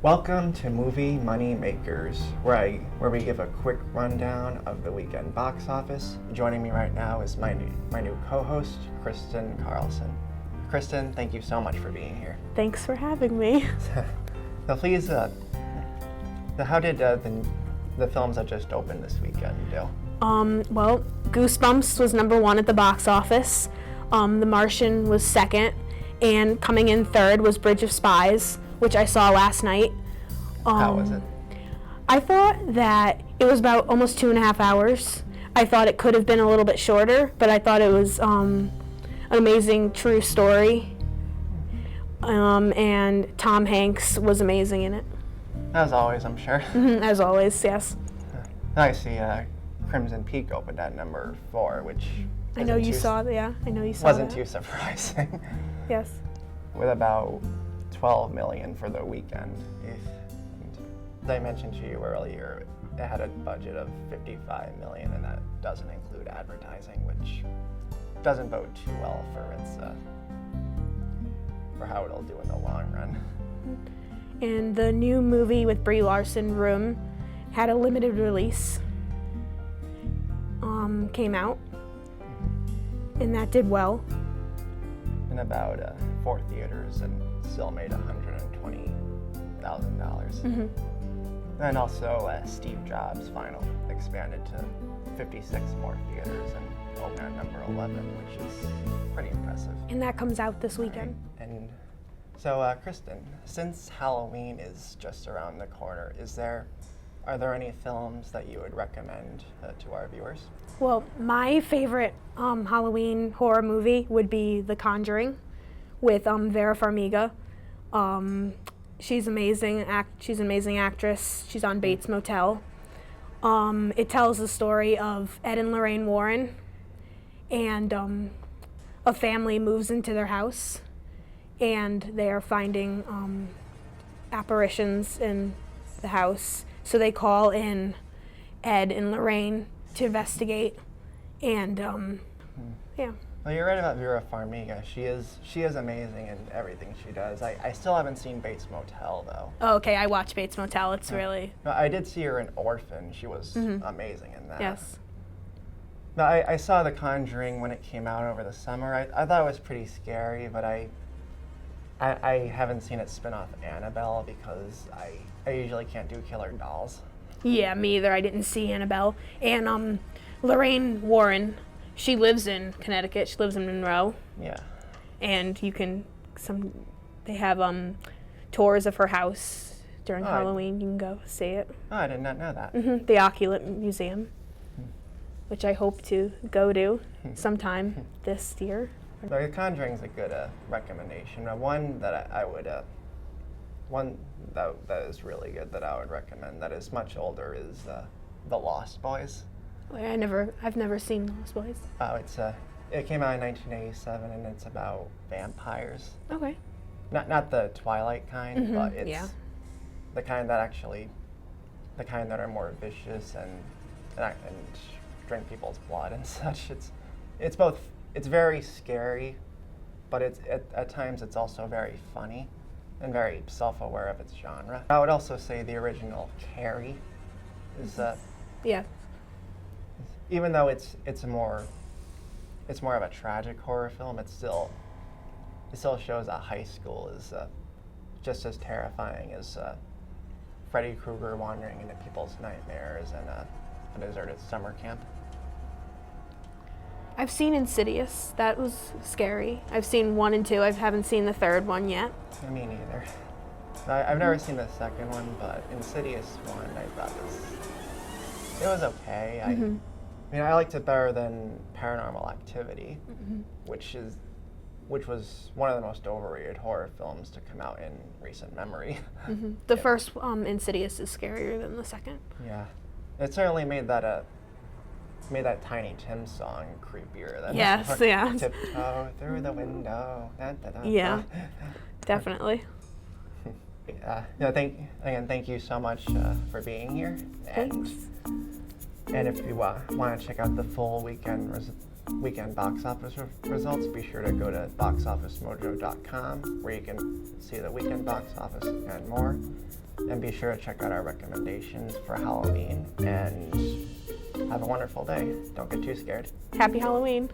Welcome to Movie Money Makers, where we give a quick rundown of the weekend box office. Joining me right now is my new co-host, Kristin Carlson. Kristin, thank you so much for being here. Thanks for having me. So please, how did the films that just opened this weekend do? Well, Goosebumps was number 1 at the box office. The Martian was second, and coming in third was Bridge of Spies, which I saw last night. How was it? I thought that it was about almost 2.5 hours. I thought it could have been a little bit shorter, but I thought it was an amazing true story. And Tom Hanks was amazing in it. As always, I'm sure. As always, yes. I see Crimson Peak opened at number 4, which I know you saw that. Wasn't too surprising. Yes. With about 12 million for the weekend. As I mentioned to you earlier, it had a budget of 55 million, and that doesn't include advertising, which doesn't bode too well for how it'll do in the long run. And the new movie with Brie Larson, Room, had a limited release. Came out, and that did well. In about 4 theaters, and still made $120,000. And also Steve Jobs' Final expanded to 56 more theaters and opened at number 11, which is pretty impressive. And that comes out this weekend. And so, Kristin, since Halloween is just around the corner, are there any films that you would recommend to our viewers? Well, my favorite Halloween horror movie would be The Conjuring with Vera Farmiga. She's amazing. She's an amazing actress. She's on Bates Motel. It tells the story of Ed and Lorraine Warren, and a family moves into their house, and they are finding apparitions in the house. So they call in Ed and Lorraine to investigate, and yeah. Well, you're right about Vera Farmiga. She is amazing in everything she does. I still haven't seen Bates Motel though. Oh, okay, I watched Bates Motel. It's really. No, I did see her in Orphan. She was amazing in that. Yes. No, I saw The Conjuring when it came out over the summer. I thought it was pretty scary, but I haven't seen it spin off Annabelle because I usually can't do killer dolls. Yeah, me either. I didn't see Annabelle. And Lorraine Warren, she lives in Connecticut. She lives in Monroe. Yeah. And they have tours of her house during Halloween. You can go see it. Oh, I did not know that. The Oculent Museum, which I hope to go to sometime this year. The Conjuring's a good recommendation. One that that is really good that I would recommend that is much older is The Lost Boys. I've never seen Lost Boys. Oh, it came out in 1987, and it's about vampires. Okay. Not the Twilight kind, but it's the kind that are more vicious and drink people's blood and such. It's very scary, but at times it's also very funny and very self-aware of its genre. I would also say the original Carrie is even though it's more of a tragic horror film, it still shows that high school is just as terrifying as Freddy Krueger wandering into people's nightmares and a deserted summer camp. I've seen Insidious. That was scary. I've seen 1 and 2. I haven't seen the third one yet. Me neither. I've never seen the second one, but Insidious 1 I thought it was okay. I liked it better than Paranormal Activity, which was one of the most overrated horror films to come out in recent memory. The first Insidious is scarier than the second. Yeah, it certainly made that Tiny Tim song creepier than Tiptoe Through the Window. Da, da, da, yeah, definitely. Thank you so much for being here. Thanks. And if you want to check out the full weekend box office results, be sure to go to boxofficemojo.com, where you can see the weekend box office and more. And be sure to check out our recommendations for Halloween, and have a wonderful day. Don't get too scared. Happy Halloween.